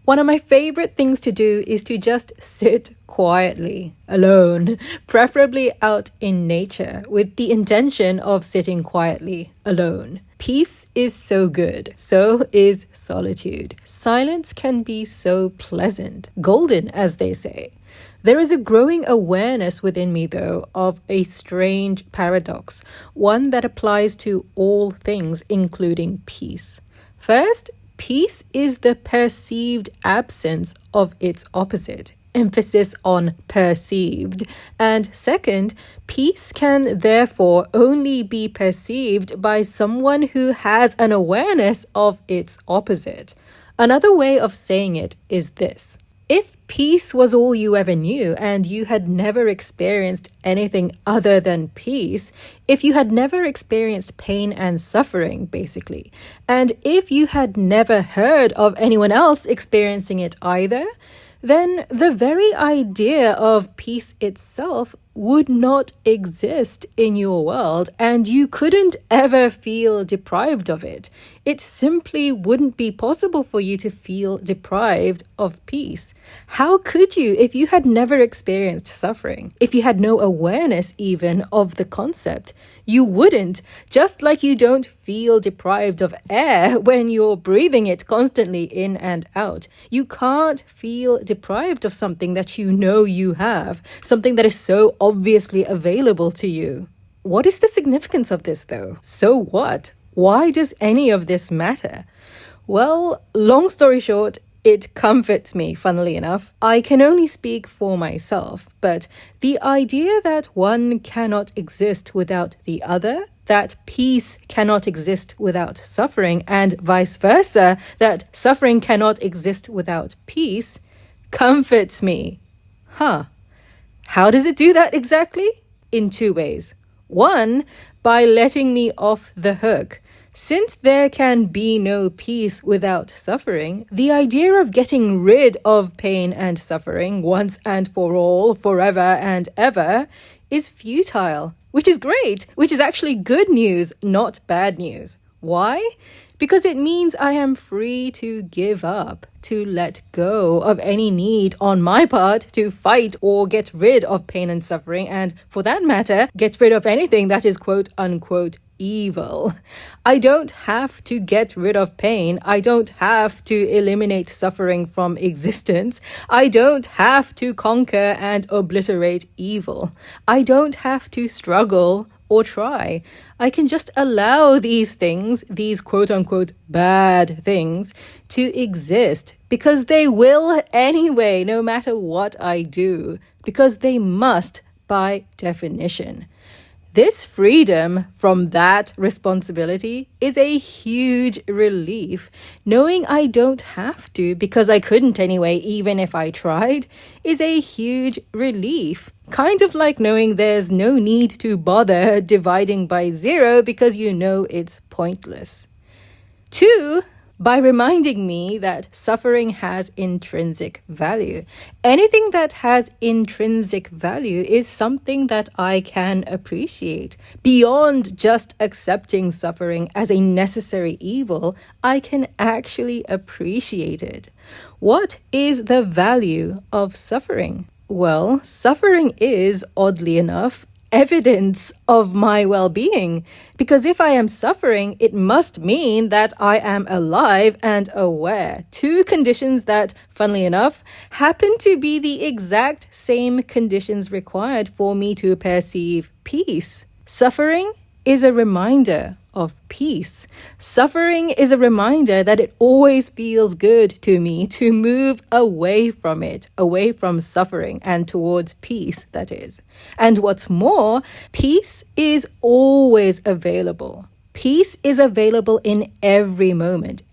One of my favorite things to do is to just sit quietly, alone, preferably out in nature, with the intention of sitting quietly, alone. Peace is so good, so is solitude. Silence can be so pleasant, golden, as they say. There is a growing awareness within me, though, of a strange paradox, one that applies to all things, including peace. First, peace is the perceived absence of its opposite, emphasis on perceived. And second, peace can therefore only be perceived by someone who has an awareness of its opposite. Another way of saying it is this. If peace was all you ever knew and you had never experienced anything other than peace, if you had never experienced pain and suffering, basically, and if you had never heard of anyone else experiencing it either, then the very idea of peace itself would not exist in your world, and you couldn't ever feel deprived of it. It simply wouldn't be possible for you to feel deprived of peace. How could you if you had never experienced suffering? If you had no awareness even of the concept? You wouldn't, just like you don't feel deprived of air when you're breathing it constantly in and out. You can't feel deprived of something that you know you have, something that is so obviously available to you. What is the significance of this, though? So what? Why does any of this matter? Well, long story short, it comforts me, funnily enough. I can only speak for myself, but the idea that one cannot exist without the other, that peace cannot exist without suffering, and vice versa, that suffering cannot exist without peace, comforts me. How does it do that exactly? In two ways. One, by letting me off the hook. Since there can be no peace without suffering, the idea of getting rid of pain and suffering once and for all, forever and ever, is futile, which is great, which is actually good news, not bad news. Why? Because it means I am free to give up, to let go of any need on my part to fight or get rid of pain and suffering, and for that matter, get rid of anything that is quote unquote evil. I don't have to get rid of pain. I don't have to eliminate suffering from existence. I don't have to conquer and obliterate evil. I don't have to struggle or try. I can just allow these things, these quote-unquote bad things, to exist because they will anyway, no matter what I do, because they must by definition. This freedom from that responsibility is a huge relief. Knowing I don't have to, because I couldn't anyway, even if I tried, is a huge relief. Kind of like knowing there's no need to bother dividing by zero because you know it's pointless. Two, by reminding me that suffering has intrinsic value. Anything that has intrinsic value is something that I can appreciate. Beyond just accepting suffering as a necessary evil, I can actually appreciate it. What is the value of suffering? Well, suffering is, oddly enough, evidence of my well-being, because if I am suffering, it must mean that I am alive and aware. Two conditions that, funnily enough, happen to be the exact same conditions required for me to perceive peace. Suffering is a reminder of peace. Suffering is a reminder that it always feels good to me to move away from it, away from suffering and towards peace, that is. And what's more, peace is always available. Peace is available in every moment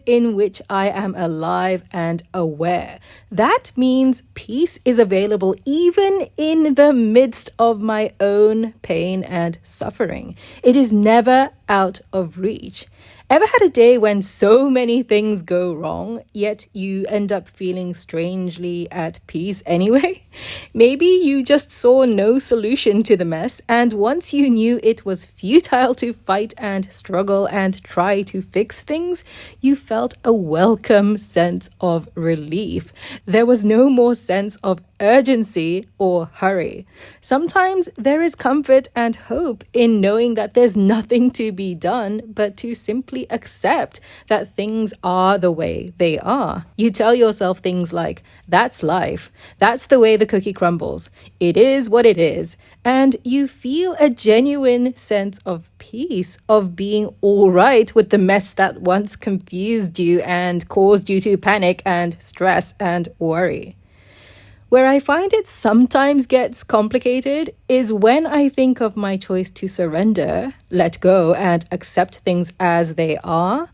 in which I am alive and aware. That means peace is available even in the midst of my own pain and suffering. It is never out of reach. Ever had a day when so many things go wrong, yet you end up feeling strangely at peace anyway? Maybe you just saw no solution to the mess, and once you knew it was futile to fight and struggle and try to fix things, you felt a welcome sense of relief. There was no more sense of urgency or hurry. Sometimes there is comfort and hope in knowing that there's nothing to be done but to simply accept that things are the way they are. You tell yourself things like, that's life, that's the way the cookie crumbles, it is what it is, and you feel a genuine sense of peace, of being all right with the mess that once confused you and caused you to panic and stress and worry. Where I find it sometimes gets complicated is when I think of my choice to surrender, let go, and accept things as they are,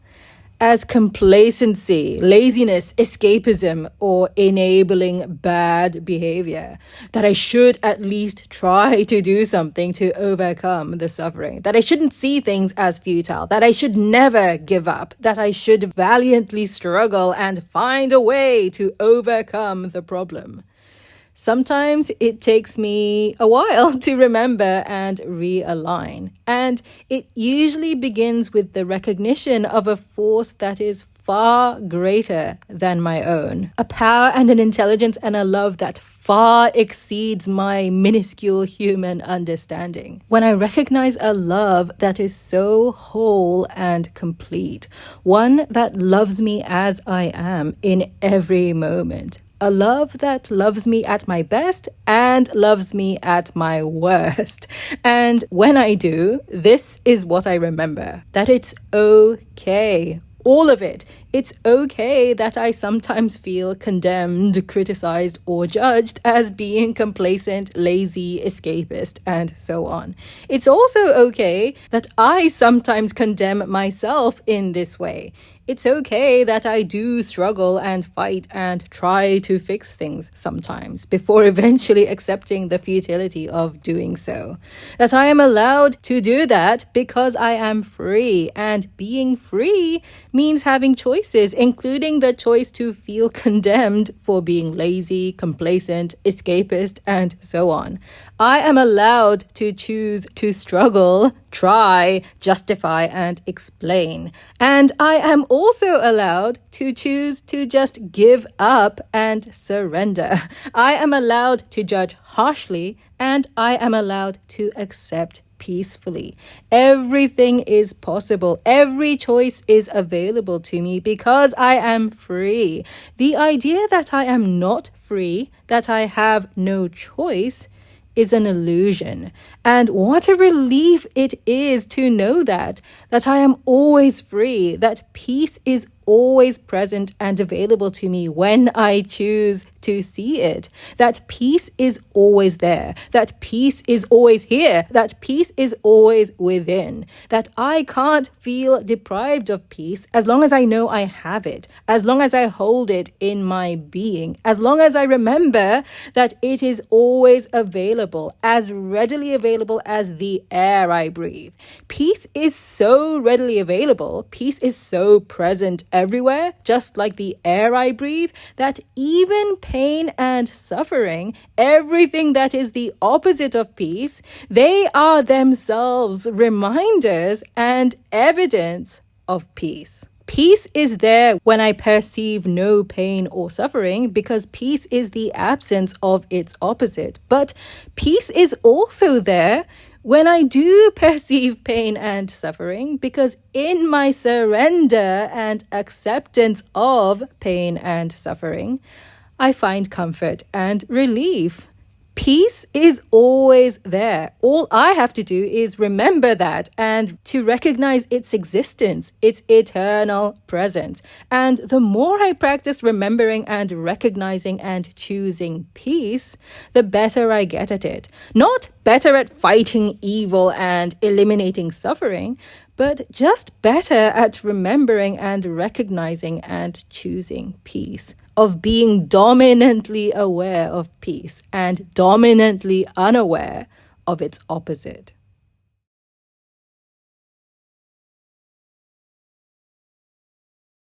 as complacency, laziness, escapism, or enabling bad behavior. That I should at least try to do something to overcome the suffering. That I shouldn't see things as futile. That I should never give up. That I should valiantly struggle and find a way to overcome the problem. Sometimes it takes me a while to remember and realign, and it usually begins with the recognition of a force that is far greater than my own, a power and an intelligence and a love that far exceeds my minuscule human understanding. When I recognize a love that is so whole and complete, one that loves me as I am in every moment, a love that loves me at my best and loves me at my worst. And when I do, this is what I remember, that it's okay. All of it. It's okay that I sometimes feel condemned, criticized, or judged as being complacent, lazy, escapist, and so on. It's also okay that I sometimes condemn myself in this way. It's okay that I do struggle and fight and try to fix things sometimes before eventually accepting the futility of doing so. That I am allowed to do that because I am free, and being free means having choices, including the choice to feel condemned for being lazy, complacent, escapist, and so on. I am allowed to choose to struggle, try, justify, and explain. And I am also allowed to choose to just give up and surrender. I am allowed to judge harshly, and I am allowed to accept peacefully. Everything is possible. Every choice is available to me because I am free. The idea that I am not free, that I have no choice, is an illusion. And what a relief it is to know that I am always free, that peace is always present and available to me when I choose to see it, that peace is always there, that peace is always here, that peace is always within, that I can't feel deprived of peace as long as I know I have it, as long as I hold it in my being, as long as I remember that it is always available, as readily available as the air I breathe. Peace is so readily available, peace is so present everywhere, just like the air I breathe, that even pain and suffering, everything that is the opposite of peace, they are themselves reminders and evidence of peace. Peace is there when I perceive no pain or suffering because peace is the absence of its opposite. But peace is also there when I do perceive pain and suffering, because in my surrender and acceptance of pain and suffering, I find comfort and relief. Peace is always there. All I have to do is remember that and to recognize its existence, its eternal presence. And the more I practice remembering and recognizing and choosing peace, the better I get at it. Not better at fighting evil and eliminating suffering, but just better at remembering and recognizing and choosing peace, of being dominantly aware of peace and dominantly unaware of its opposite.